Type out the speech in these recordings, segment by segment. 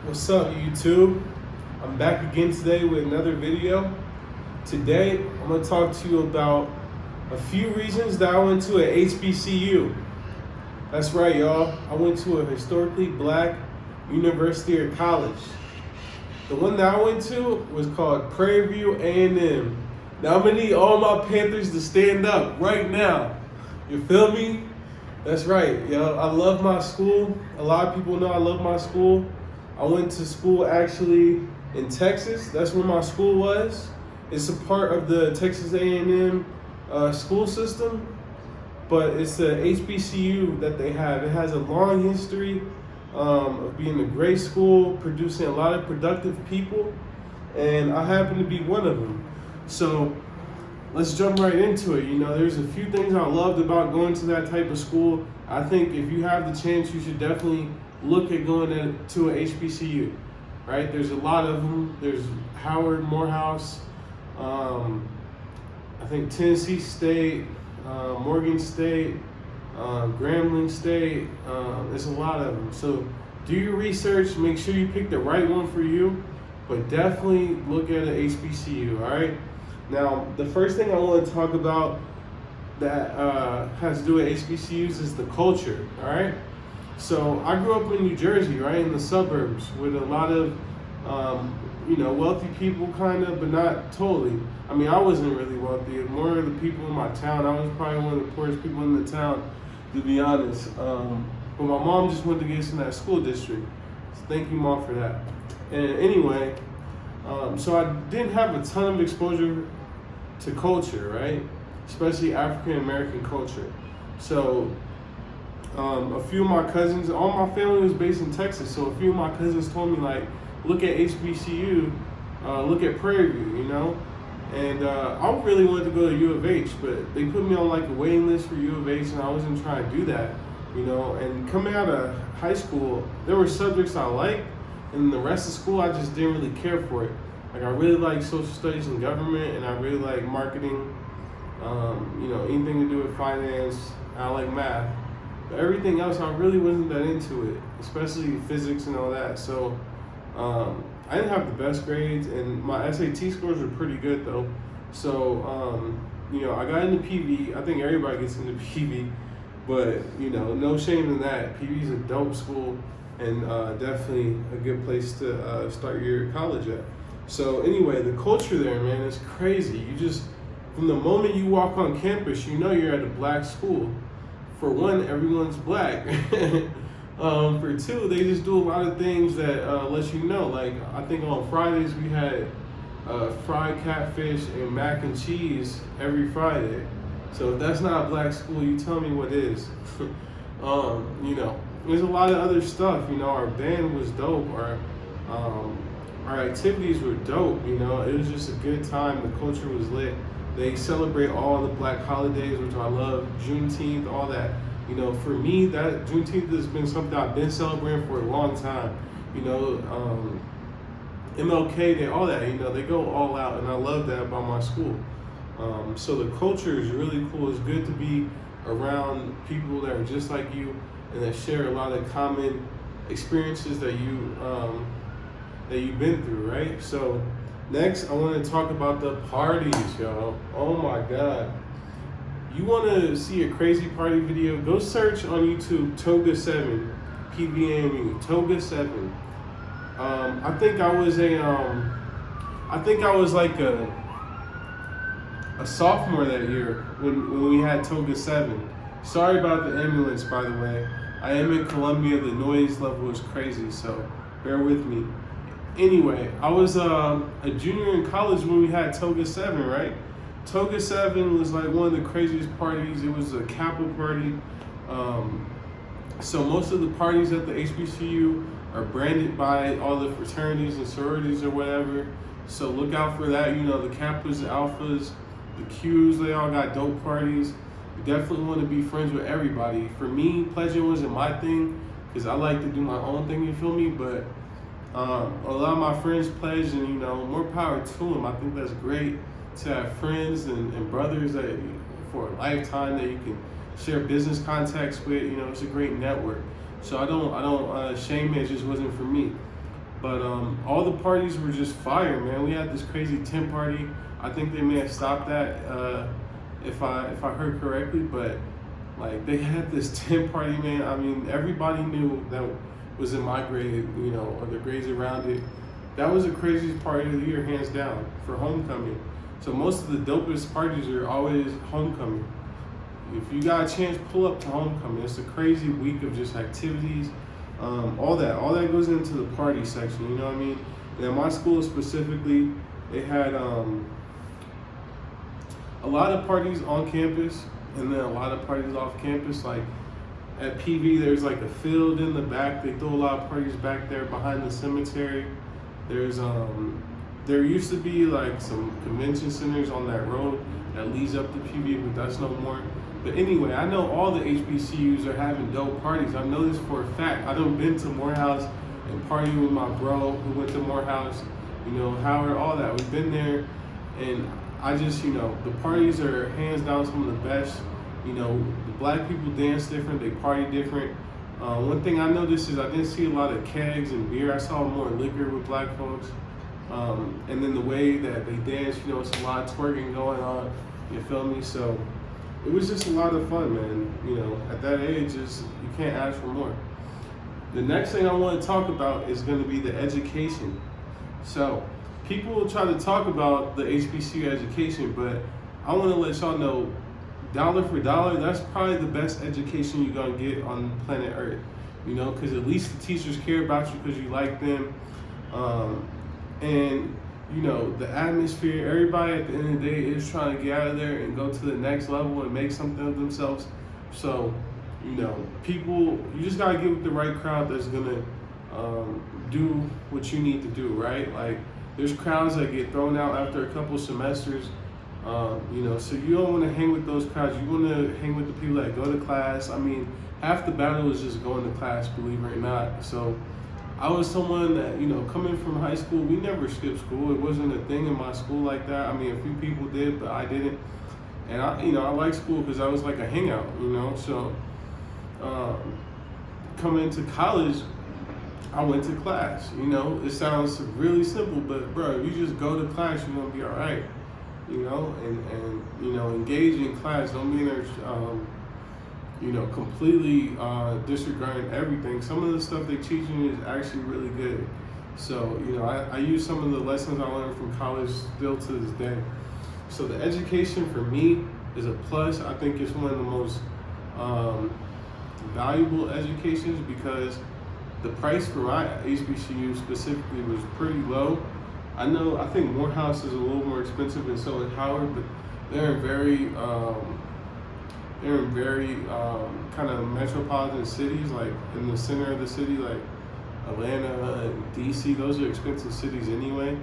What's up, YouTube? I'm back again today with another video. Today, I'm going to talk to you about a few reasons that I went to a HBCU. That's right, y'all. I went to a historically black university or college. The one that I went to was called Prairie A&M. Now, I'm going to need all my Panthers to stand up right now. You feel me? That's right, yo. I love my school. A lot of people know I love my school. I went to school actually in Texas. That's where my school was. It's a part of the Texas A&M school system, but it's the HBCU that they have. It has a long history of being a great school, producing a lot of productive people, and I happen to be one of them. So let's jump right into it. You know, there's a few things I loved about going to that type of school. I think if you have the chance, you should definitely look at going to a HBCU, right? There's a lot of them. There's Howard, Morehouse, I think Tennessee State, Morgan State, Grambling State. There's a lot of them. So do your research. Make sure you pick the right one for you, but definitely look at an HBCU, all right? Now, the first thing I want to talk about that has to do with HBCUs is the culture, all right? So I grew up in New Jersey, right, in the suburbs with a lot of, wealthy people kind of, but not totally. I mean, I wasn't really wealthy. More of the people in my town, I was probably one of the poorest people in the town, to be honest. But my mom just wanted to get us in that school district. So thank you, Mom, for that. And anyway, so I didn't have a ton of exposure to culture, right? Especially African American culture. So a few of my cousins, all my family was based in Texas, so a few of my cousins told me, like, look at HBCU, look at Prairie, you know? And I really wanted to go to U of H, but they put me on like a waiting list for U of H, and I wasn't trying to do that, you know? And coming out of high school, there were subjects I liked, and the rest of school, I just didn't really care for it. Like, I really like social studies and government, and I really like marketing, anything to do with finance. I like math. But everything else, I really wasn't that into it, especially physics and all that. So I didn't have the best grades, and my SAT scores were pretty good though. So I got into PV. I think everybody gets into PV, but no shame in that. PV is a dope school, and definitely a good place to start your college at. So anyway, the culture there, man, is crazy. You just, from the moment you walk on campus, you know you're at a black school. For one, everyone's black. For two, they just do a lot of things that let you know. Like, I think on Fridays we had fried catfish and mac and cheese every Friday. So if that's not a black school, you tell me what is. There's a lot of other stuff. Our band was dope. Our activities were dope. It was just a good time. The culture was lit. They celebrate all the black holidays, which I love. Juneteenth, all that. For me, that Juneteenth has been something I've been celebrating for a long time. MLK Day, all that. They go all out, and I love that about my school. So the culture is really cool. It's good to be around people that are just like you and that share a lot of common experiences that you've been through, right? So next, I want to talk about the parties, y'all. Oh my God. You want to see a crazy party video? Go search on YouTube Toga 7, PVMU, Toga 7. I think I was like a sophomore that year when we had Toga 7. Sorry about the ambulance, by the way. I am in Columbia. The noise level is crazy, so bear with me. Anyway, I was a junior in college when we had Toga 7, right? Toga 7 was like one of the craziest parties. It was a Kappa party. So most of the parties at the HBCU are branded by all the fraternities and sororities or whatever. So look out for that. The Kappas, the Alphas, the Qs, they all got dope parties. You definitely want to be friends with everybody. For me, pledging wasn't my thing because I like to do my own thing, you feel me? But a lot of my friends pledged, and more power to them. I think that's great to have friends and brothers that for a lifetime that you can share business contacts with. It's a great network. So I don't shame it. It just wasn't for me. But all the parties were just fire, man. We had this crazy tent party. I think they may have stopped that if I heard correctly, but like they had this tent party, man. I mean, everybody knew that was in my grade, you know, or the grades around it. That was the craziest party of the year, hands down, for homecoming. So most of the dopest parties are always homecoming. If you got a chance, pull up to homecoming. It's a crazy week of just activities, all that goes into the party section. You know what I mean? And at my school specifically, they had a lot of parties on campus, and then a lot of parties off campus. Like at PV, there's like a field in the back. They throw a lot of parties back there behind the cemetery. There's there used to be like some convention centers on that road that leads up to PV, but that's no more. But anyway, I know all the HBCUs are having dope parties. I know this for a fact. I done been to Morehouse and partying with my bro who went to Morehouse, you know, Howard, all that. We've been there, and I just, you know, the parties are hands down some of the best. You know, the black people dance different, they party different. One thing I noticed is I didn't see a lot of kegs and beer. I saw more liquor with black folks. And then the way that they dance, you know, it's a lot of twerking going on, you feel me? So it was just a lot of fun, man. You know, at that age, you can't ask for more. The next thing I want to talk about is going to be the education. So people will try to talk about the HBCU education, but I want to let y'all know, dollar for dollar, that's probably the best education you're going to get on planet Earth. You know, because at least the teachers care about you because you like them. And you know, the atmosphere, everybody at the end of the day is trying to get out of there and go to the next level and make something of themselves. So, you know, people, you just gotta get with the right crowd that's gonna do what you need to do, right? Like, there's crowds that get thrown out after a couple semesters, you know, so you don't wanna hang with those crowds. You wanna hang with the people that go to class. I mean, half the battle is just going to class, believe it or not. So, I was someone that, you know, coming from high school, we never skipped school. It wasn't a thing in my school like that. I mean, a few people did, but I didn't. And I, you know, I like school because I was like a hangout, you know. So coming into college, I went to class. You know, it sounds really simple, but bro, if you just go to class, you're gonna be all right. You know, and you know, engage in class. Don't be in there, you know, completely disregarding everything. Some of the stuff they teaching is actually really good. So, you know, I use some of the lessons I learned from college still to this day. So the education for me is a plus. I think it's one of the most valuable educations because the price for my HBCU specifically was pretty low. I think Morehouse is a little more expensive than so is Howard, but they're in very kind of metropolitan cities, like in the center of the city, like Atlanta and DC. Those are expensive cities anyway.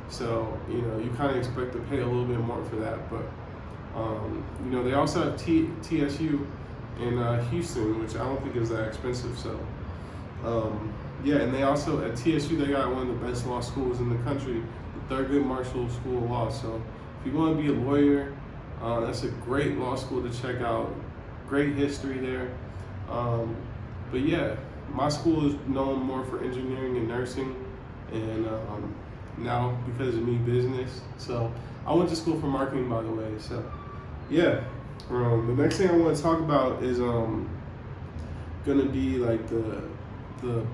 So, you know, you kind of expect to pay a little bit more for that. But, you know, they also have TSU in Houston, which I don't think is that expensive. So, yeah, and they also, at TSU, they got one of the best law schools in the country, the Thurgood Marshall School of Law. So if you want to be a lawyer, that's a great law school to check out. Great history there. But yeah, my school is known more for engineering and nursing, and now because of me, business. So I went to school for marketing, by the way. So yeah, the next thing I want to talk about is gonna be like the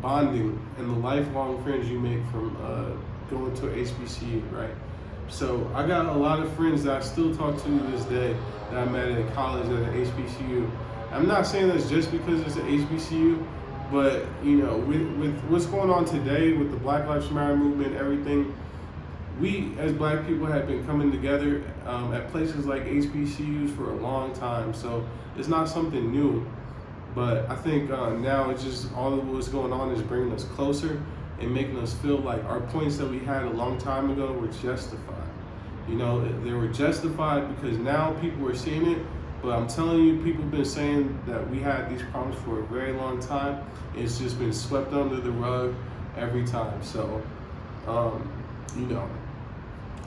bonding and the lifelong friends you make from going to a HBCU, right? So I got a lot of friends that I still talk to this day that I met at college at an HBCU. I'm not saying that's just because it's an HBCU, but you know, with what's going on today with the Black Lives Matter movement, everything, we as Black people have been coming together at places like HBCUs for a long time. So it's not something new, but I think now it's just all of what's going on is bringing us closer and making us feel like our points that we had a long time ago were justified. You know, they were justified because now people are seeing it, but I'm telling you, people have been saying that we had these problems for a very long time. It's just been swept under the rug every time. So, you know,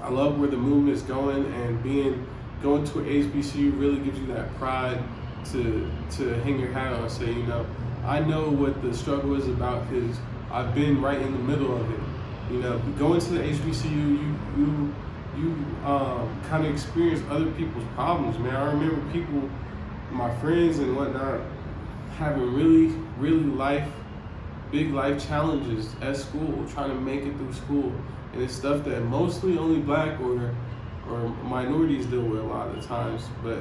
I love where the movement is going, and going to an HBCU really gives you that pride to hang your hat on and say, you know, I know what the struggle is about because I've been right in the middle of it. You know, going to the HBCU, you kind of experience other people's problems, man. I remember people, my friends and whatnot, having really big life challenges at school, trying to make it through school, and it's stuff that mostly only black or minorities deal with a lot of the times. But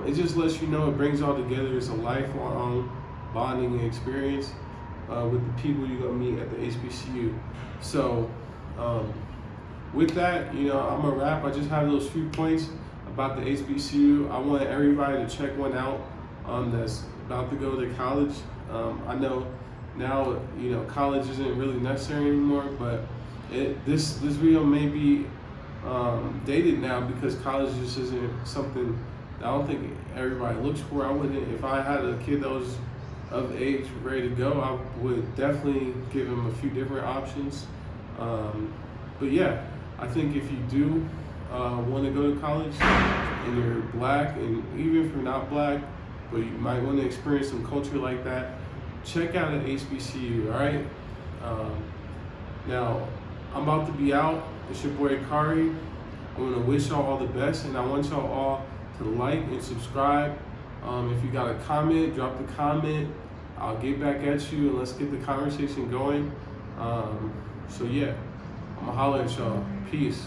it just lets you know, it brings all together. It's a lifelong bonding experience with the people you're gonna meet at the HBCU. So with that, you know, I'm gonna wrap. I just have those few points about the HBCU. I want everybody to check one out that's about to go to college. I know now, you know, college isn't really necessary anymore, but this video may be dated now because college just isn't something that I don't think everybody looks for. I wouldn't, if I had a kid that was of age ready to go, I would definitely give him a few different options. But yeah, I think if you do want to go to college and you're black, and even if you're not black, but you might want to experience some culture like that, check out an HBCU, all right? Now, I'm about to be out. It's your boy Prairie. I want to wish y'all all the best, and I want y'all all to like and subscribe. If you got a comment, drop the comment. I'll get back at you, and let's get the conversation going. So yeah, I'm gonna holler at y'all. Peace.